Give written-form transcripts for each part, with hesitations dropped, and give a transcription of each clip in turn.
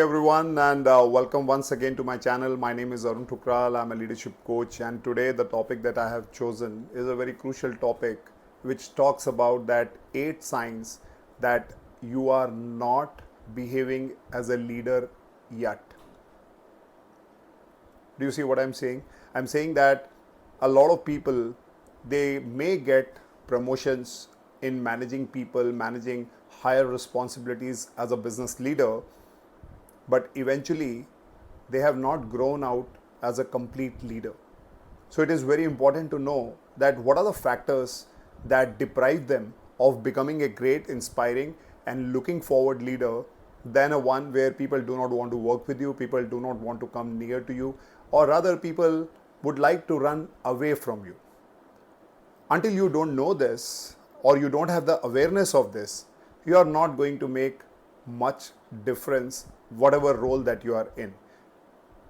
everyone, and welcome once again to my channel. My name is Arun. I'm a leadership coach, and today the topic that I have chosen is a very crucial topic which talks about that 8 signs that you are not behaving as a leader yet. Do you see what I'm saying? I'm saying that a lot of people, they may get promotions in managing people, managing higher responsibilities as a business leader, but eventually they have not grown out as a complete leader. So it is very important to know that what are the factors that deprive them of becoming a great, inspiring and looking forward leader than a one where people do not want to work with you, people do not want to come near to you, or rather people would like to run away from you. Until you don't know this or you don't have the awareness of this, you are not going to make much difference whatever role that you are in.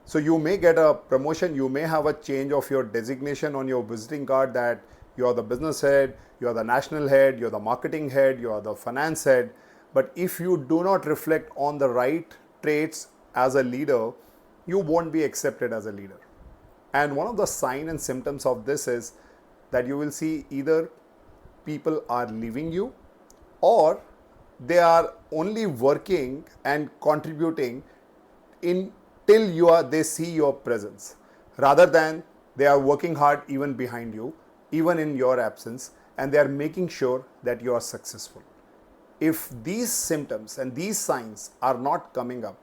So you may get a promotion, you may have a change of your designation on your visiting card that you are the business head, you are the national head, you are the marketing head, you are the finance head. But if you do not reflect on the right traits as a leader, you won't be accepted as a leader. And one of the signs and symptoms of this is that you will see either people are leaving you or they are only working and contributing until they see your presence, rather than they are working hard even behind you, even in your absence, and they are making sure that you are successful. If these symptoms and these signs are not coming up,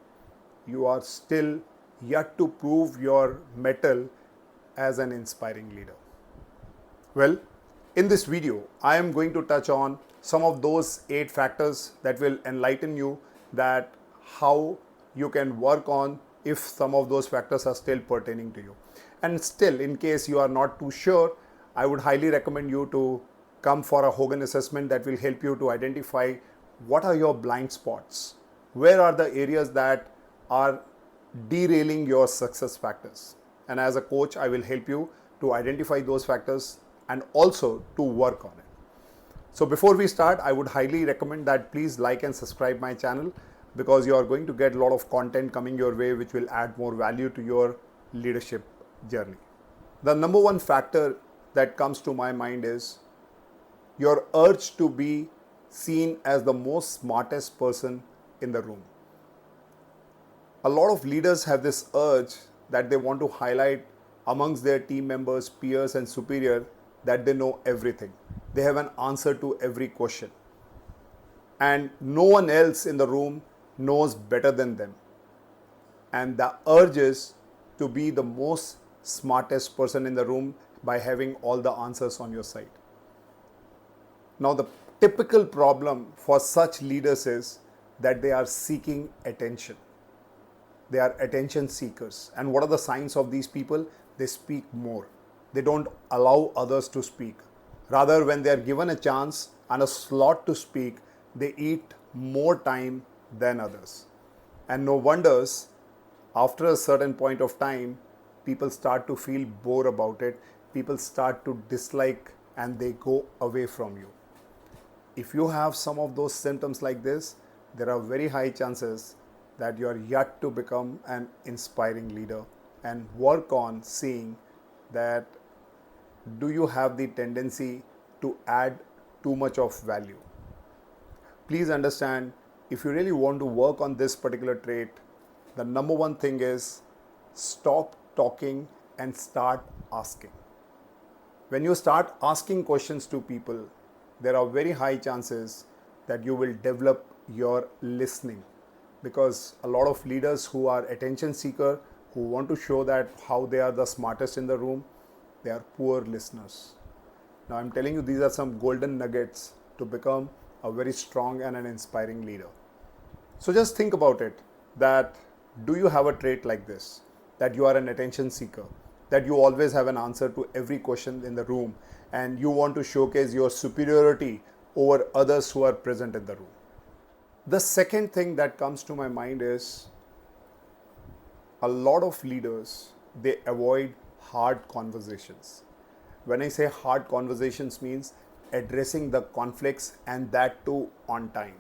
you are still yet to prove your mettle as an inspiring leader. Well, in this video, I am going to touch on some of those 8 factors that will enlighten you that how you can work on if some of those factors are still pertaining to you. And still, in case you are not too sure, I would highly recommend you to come for a Hogan assessment that will help you to identify what are your blind spots, where are the areas that are derailing your success factors. And as a coach, I will help you to identify those factors and also to work on it. So before we start, I would highly recommend that please like and subscribe my channel, because you are going to get a lot of content coming your way which will add more value to your leadership journey. The number one factor that comes to my mind is your urge to be seen as the most smartest person in the room. A lot of leaders have this urge that they want to highlight amongst their team members, peers and superior that they know everything. They have an answer to every question. And no one else in the room knows better than them. And the urge is to be the most smartest person in the room by having all the answers on your side. Now, the typical problem for such leaders is that they are seeking attention. They are attention seekers. And what are the signs of these people? They speak more. They don't allow others to speak. Rather, when they are given a chance and a slot to speak, they eat more time than others. And no wonders, after a certain point of time, people start to feel bored about it. People start to dislike and they go away from you. If you have some of those symptoms like this, there are very high chances that you are yet to become an inspiring leader, and work on seeing that do you have the tendency to add too much of value. Please understand, if you really want to work on this particular trait, the number one thing is stop talking and start asking. When you start asking questions to people, there are very high chances that you will develop your listening, because a lot of leaders who are attention seeker, who want to show that how they are the smartest in the room, they are poor listeners. Now I'm telling you, these are some golden nuggets to become a very strong and an inspiring leader. So just think about it, that do you have a trait like this, that you are an attention seeker, that you always have an answer to every question in the room and you want to showcase your superiority over others who are present in the room. The second thing that comes to my mind is a lot of leaders, they avoid hard conversations. When I say hard conversations, means addressing the conflicts, and that too on time.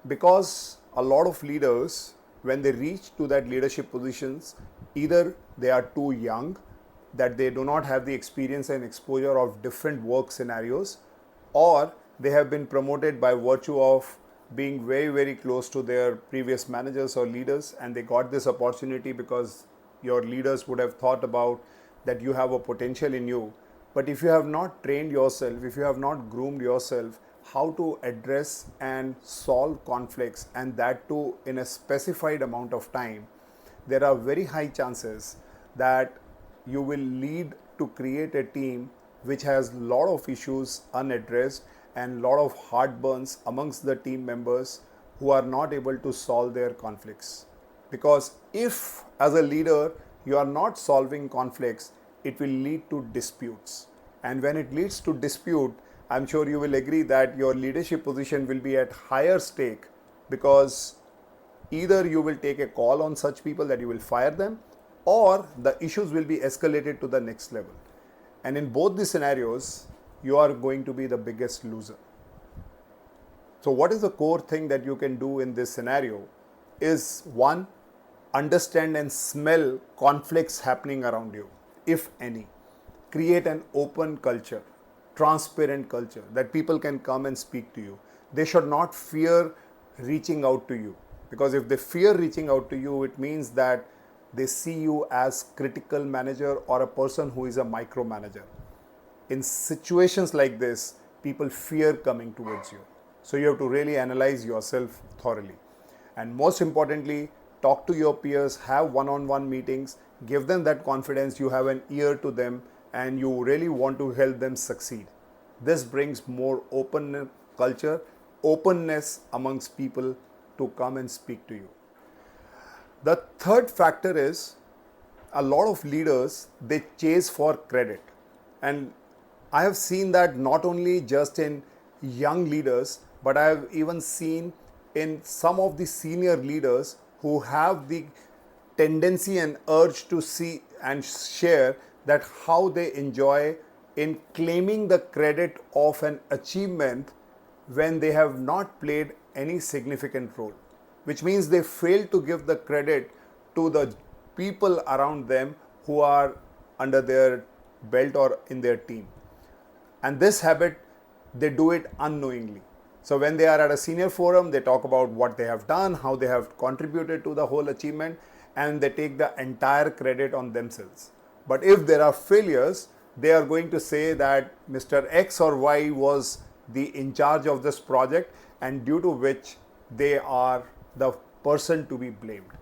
Because a lot of leaders, when they reach to that leadership positions, either they are too young, that they do not have the experience and exposure of different work scenarios, or they have been promoted by virtue of being very, very close to their previous managers or leaders, and they got this opportunity because your leaders would have thought about that you have a potential in you. But if you have not trained yourself, if you have not groomed yourself how to address and solve conflicts, and that too in a specified amount of time, there are very high chances that you will lead to create a team which has a lot of issues unaddressed and a lot of heartburns amongst the team members who are not able to solve their conflicts. Because if as a leader you are not solving conflicts, it will lead to disputes. And when it leads to dispute, I'm sure you will agree that your leadership position will be at higher stake, because either you will take a call on such people that you will fire them, or the issues will be escalated to the next level. And in both the scenarios, you are going to be the biggest loser. So what is the core thing that you can do in this scenario is, one, understand and smell conflicts happening around you, if any. Create an open culture, transparent culture, that people can come and speak to you. They should not fear reaching out to you, because if they fear reaching out to you, it means that they see you as critical manager or a person who is a micromanager. In situations like this, people fear coming towards you. So you have to really analyze yourself thoroughly. And most importantly, talk to your peers, have one-on-one meetings, give them that confidence, you have an ear to them, and you really want to help them succeed. This brings more open culture, openness amongst people to come and speak to you. The third factor is, a lot of leaders, they chase for credit. And I have seen that not only just in young leaders, but I have even seen in some of the senior leaders who have the tendency and urge to see and share that how they enjoy in claiming the credit of an achievement when they have not played any significant role, which means they fail to give the credit to the people around them who are under their belt or in their team. And this habit, they do it unknowingly. So when they are at a senior forum, they talk about what they have done, how they have contributed to the whole achievement, and they take the entire credit on themselves. But if there are failures, they are going to say that Mr. X or Y was the in charge of this project, and due to which they are the person to be blamed.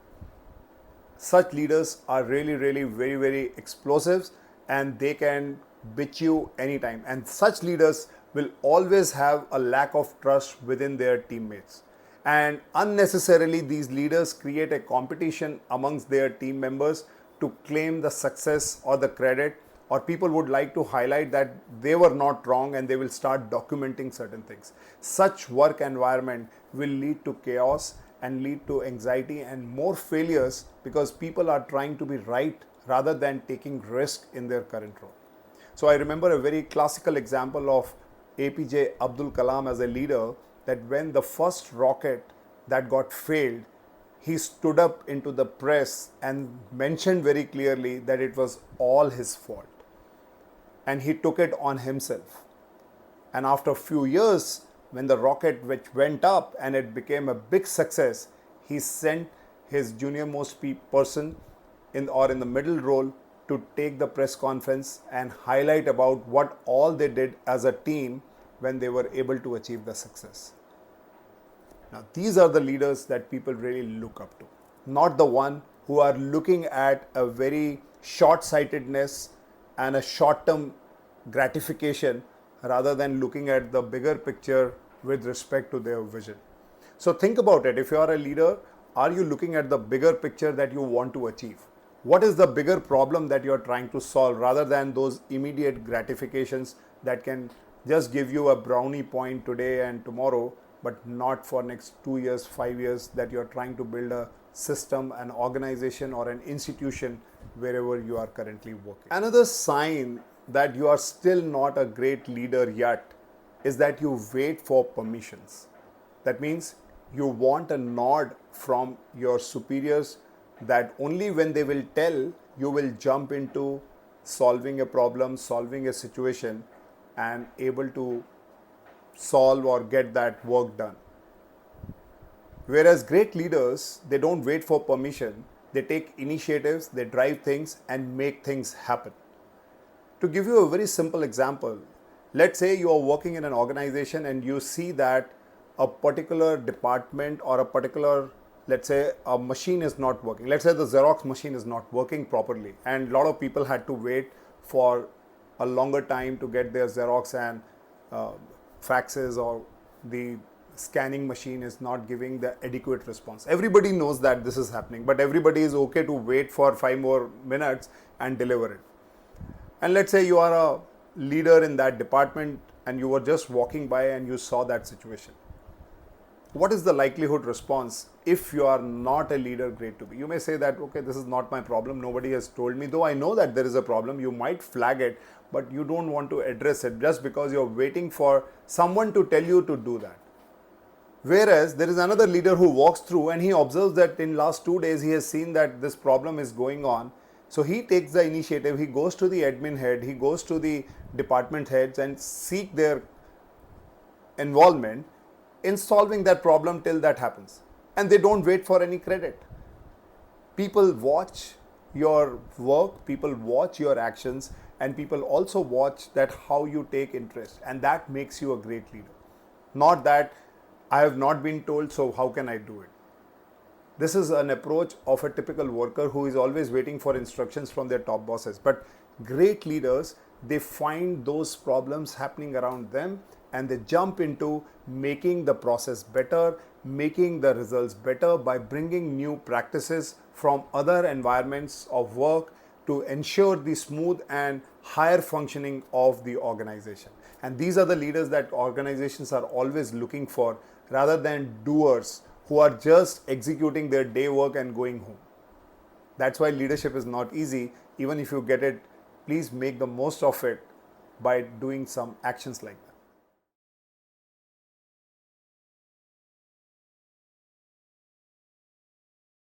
Such leaders are really, really very, very explosive, and they can bitch you anytime. And such leaders will always have a lack of trust within their teammates. And unnecessarily, these leaders create a competition amongst their team members to claim the success or the credit, or people would like to highlight that they were not wrong, and they will start documenting certain things. Such work environment will lead to chaos and lead to anxiety and more failures, because people are trying to be right rather than taking risk in their current role. So I remember a very classical example of APJ Abdul Kalam as a leader, that when the first rocket that got failed, he stood up into the press and mentioned very clearly that it was all his fault. And he took it on himself. And after a few years, when the rocket which went up and it became a big success, he sent his junior most person in the middle role to take the press conference and highlight about what all they did as a team when they were able to achieve the success. Now, these are the leaders that people really look up to, not the one who are looking at a very short-sightedness and a short-term gratification rather than looking at the bigger picture with respect to their vision. So think about it. If you are a leader, are you looking at the bigger picture that you want to achieve? What is the bigger problem that you are trying to solve, rather than those immediate gratifications that can just give you a brownie point today and tomorrow, but not for next 2 years, 5 years, that you are trying to build a system, an organization or an institution wherever you are currently working. Another sign that you are still not a great leader yet is that you wait for permissions. That means You want a nod from your superiors that only when they will tell, you will jump into solving a problem, solving a situation, and able to solve or get that work done. Whereas great leaders, they don't wait for permission, they take initiatives, they drive things and make things happen. To give you a very simple example, let's say you are working in an organization and you see that a particular department or a particular, let's say, a machine is not working. Let's say the Xerox machine is not working properly, and a lot of people had to wait for a longer time to get their Xerox, and faxes or the scanning machine is not giving the adequate response. Everybody knows that this is happening, but everybody is okay to wait for 5 more minutes and deliver it. And let's say you are a leader in that department and you were just walking by and you saw that situation. What is the likelihood response if you are not a leader grade to be? You may say that, okay, this is not my problem, nobody has told me, though I know that there is a problem. You might flag it, but you don't want to address it just because you're waiting for someone to tell you to do that. Whereas there is another leader who walks through and he observes that in last 2 days he has seen that this problem is going on. So he takes the initiative, he goes to the admin head, he goes to the department heads and seek their involvement in solving that problem till that happens. And they don't wait for any credit. People watch your work, people watch your actions, and people also watch that how you take interest, and that makes you a great leader. Not that I have not been told, so how can I do it? This is an approach of a typical worker who is always waiting for instructions from their top bosses. But great leaders, they find those problems happening around them and they jump into making the process better, making the results better by bringing new practices from other environments of work to ensure the smooth and higher functioning of the organization. And these are the leaders that organizations are always looking for, rather than doers who are just executing their day work and going home. That's why leadership is not easy. Even if you get it, please make the most of it by doing some actions like that.